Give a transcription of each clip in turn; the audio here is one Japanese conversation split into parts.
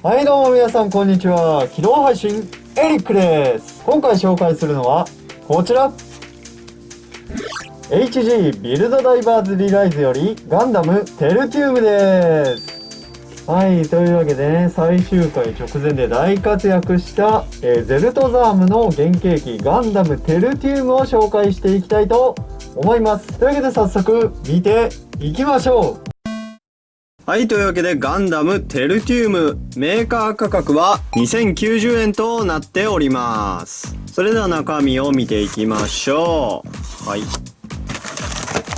はいどうも皆さんこんにちは。機動配信エリックです。今回紹介するのはこちら HG ビルドダイバーズリライズよりガンダムテルティウムです。はい、というわけでね、最終回直前で大活躍した、ゼルトザームの原型機ガンダムテルティウムを紹介していきたいと思います。というわけで早速見ていきましょう。はい、というわけでガンダムテルティウムメーカー価格は2090円となっております。それでは中身を見ていきましょう。はい、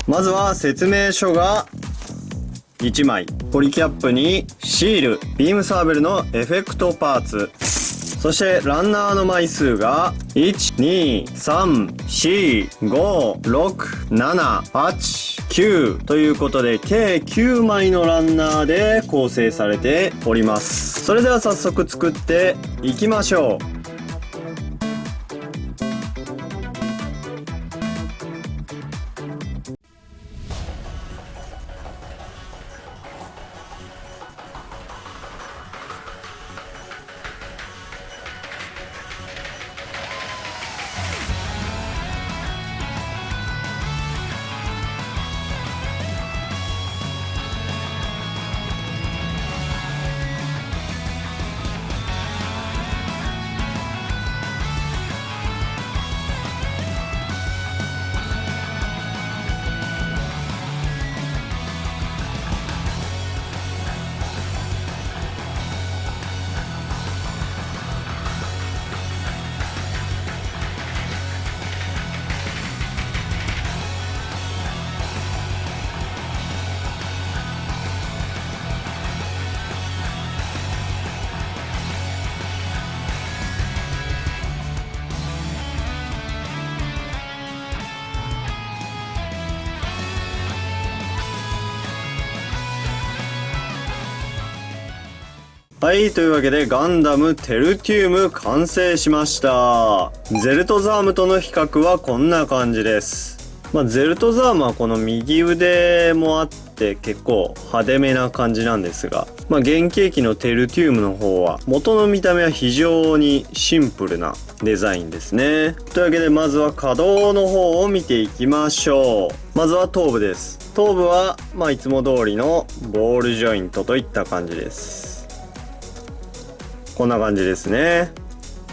まずは説明書が1枚、ポリキャップにシール、ビームサーベルのエフェクトパーツ、そしてランナーの枚数が 1,2,3,4,5,6,7,8,9 ということで計9枚のランナーで構成されております。それでは早速作っていきましょう。はい、というわけでガンダムテルティウム完成しました。ゼルトザームとの比較はこんな感じです。ゼルトザームはこの右腕もあって結構派手めな感じなんですが、原型機のテルティウムの方は元の見た目は非常にシンプルなデザインですね。というわけでまずは可動の方を見ていきましょう。まずは頭部です。頭部はいつも通りのボールジョイントといった感じです。こんな感じですね。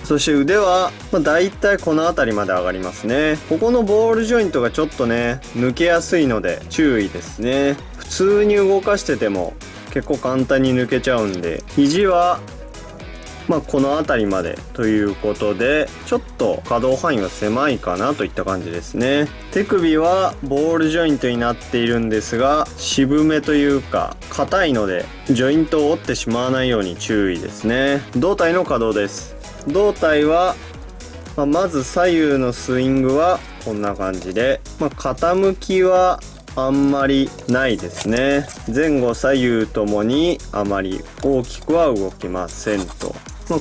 そして腕は、だいたいこの辺りまで上がりますね。ここのボールジョイントがちょっとね抜けやすいので注意ですね。普通に動かしてても結構簡単に抜けちゃうんで、肘はこの辺りまでということでちょっと可動範囲が狭いかなといった感じですね。手首はボールジョイントになっているんですが渋めというか硬いのでジョイントを折ってしまわないように注意ですね。胴体の可動です。胴体は、まず左右のスイングはこんな感じで、傾きはあんまりないですね。前後左右ともにあまり大きくは動きませんと。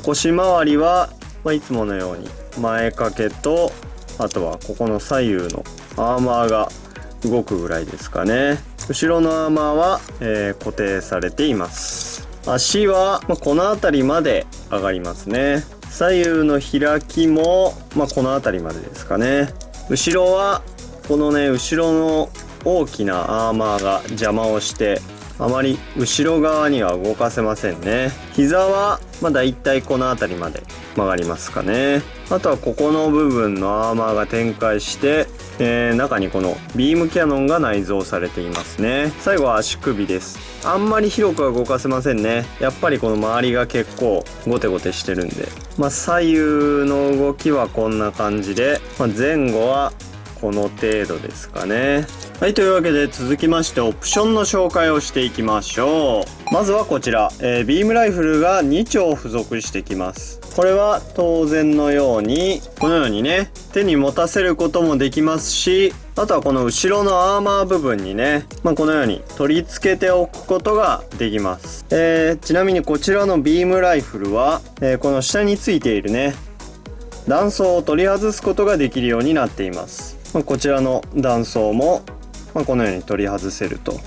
腰回りは、いつものように前掛けとあとはここの左右のアーマーが動くぐらいですかね。後ろのアーマーは、固定されています。足は、この辺りまで上がりますね。左右の開きも、この辺りまでですかね。後ろはこのね後ろの大きなアーマーが邪魔をしてあまり後ろ側には動かせませんね。膝はだいたいこの辺りまで曲がりますかね。あとはここの部分のアーマーが展開して、中にこのビームキャノンが内蔵されていますね。最後は足首です。あんまり広くは動かせませんね。やっぱりこの周りが結構ゴテゴテしてるんで、左右の動きはこんな感じで、前後はこの程度ですかね。はい、というわけで続きましてオプションの紹介をしていきましょう。まずはこちら、ビームライフルが2丁付属してきます。これは当然のようにこのようにね手に持たせることもできますし、あとはこの後ろのアーマー部分にね、このように取り付けておくことができます。ちなみにこちらのビームライフルは、この下についているね弾倉を取り外すことができるようになっています。こちらの弾倉も、このように取り外せると。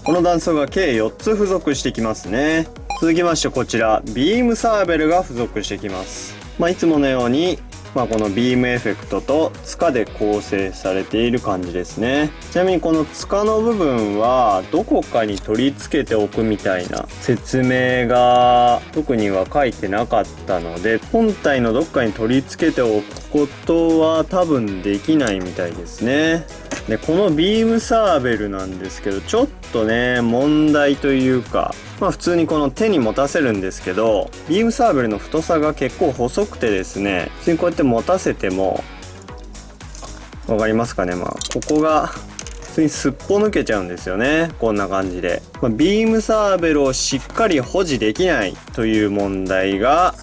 この弾倉が計4つ付属してきますね。続きましてこちら、ビームサーベルが付属してきます。いつものように、このビームエフェクトと塚で構成されている感じですね。ちなみにこの塚の部分はどこかに取り付けておくみたいな説明が特には書いてなかったので、本体のどっかに取り付けておくことは多分できないみたいですね。で、このビームサーベルなんですけど、ちょっとね、問題というか、普通にこの手に持たせるんですけど、ビームサーベルの太さが結構細くてですね、普通にこうやって持たせても、わかりますかね、ここが、普通にすっぽ抜けちゃうんですよね。こんな感じで。ビームサーベルをしっかり保持できないという問題が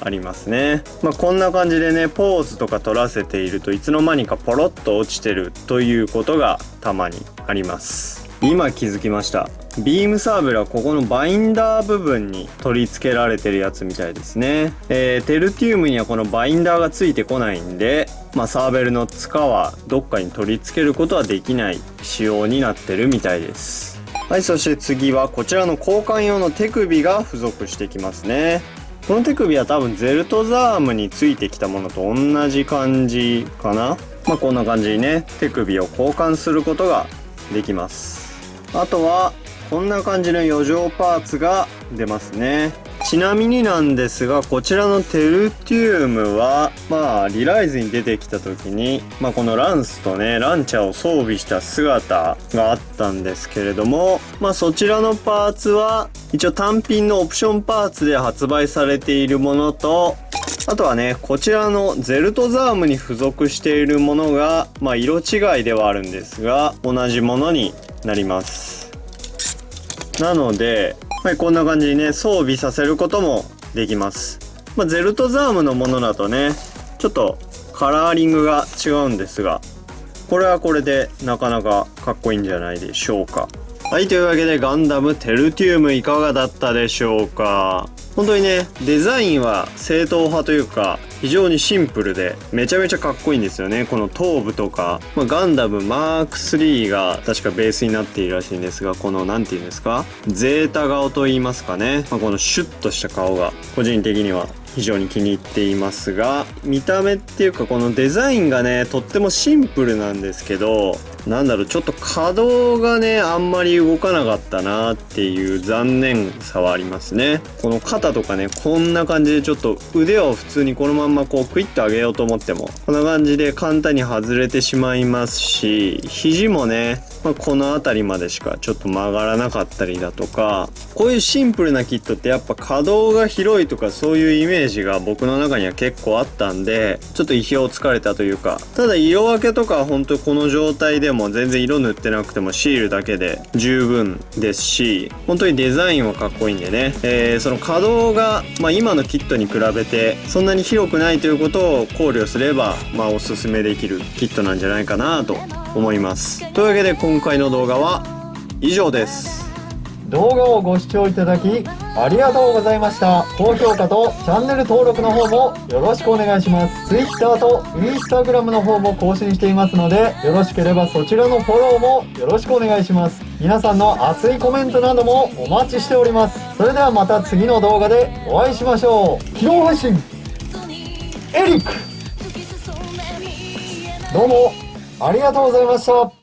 ありますね。こんな感じでね、ポーズとか取らせているといつの間にかポロッと落ちてるということがたまにあります。今気づきました。ビームサーベルはここのバインダー部分に取り付けられてるやつみたいですね。テルティウムにはこのバインダーがついてこないんで、サーベルの塚はどっかに取り付けることはできない仕様になってるみたいです。はい、そして次はこちらの交換用の手首が付属してきますね。この手首は多分ゼルトザームについてきたものと同じ感じかな。こんな感じにね、手首を交換することができます。あとはこんな感じの余剰パーツが出ますね。ちなみになんですが、こちらのテルティウムはリライズに出てきた時にこのランスとねランチャーを装備した姿があったんですけれども、そちらのパーツは一応単品のオプションパーツで発売されているものと、あとはねこちらのゼルトザームに付属しているものが色違いではあるんですが同じものになります。なので、こんな感じにね装備させることもできます。ゼルトザームのものだとねちょっとカラーリングが違うんですが、これはこれでなかなかかっこいいんじゃないでしょうか。はい、というわけでガンダムテルティウムいかがだったでしょうか。本当にねデザインは正統派というか非常にシンプルでめちゃめちゃかっこいいんですよね。この頭部とか、ガンダムマーク3が確かベースになっているらしいんですが、このなんていうんですか、ゼータ顔と言いますかね、このシュッとした顔が個人的には非常に気に入っていますが、見た目っていうかこのデザインがねとってもシンプルなんですけど、ちょっと可動がねあんまり動かなかったなっていう残念さはありますね。この肩とかねこんな感じでちょっと腕を普通にこのまんまこうクイッと上げようと思ってもこんな感じで簡単に外れてしまいますし、肘もねこの辺りまでしかちょっと曲がらなかったりだとか、こういうシンプルなキットってやっぱ可動が広いとかそういうイメージが僕の中には結構あったんで、ちょっと意表をつかれたというか、ただ色分けとかは本当この状態でも全然色塗ってなくてもシールだけで十分ですし、本当にデザインはかっこいいんでね、その可動が、今のキットに比べてそんなに広くないということを考慮すればおすすめできるキットなんじゃないかなと思います。というわけで今回の動画は以上です。動画をご視聴いただきありがとうございました。高評価とチャンネル登録の方もよろしくお願いします。Twitter と Instagram の方も更新していますので、よろしければそちらのフォローもよろしくお願いします。皆さんの熱いコメントなどもお待ちしております。それではまた次の動画でお会いしましょう。機動配信エリック、どうもありがとうございました。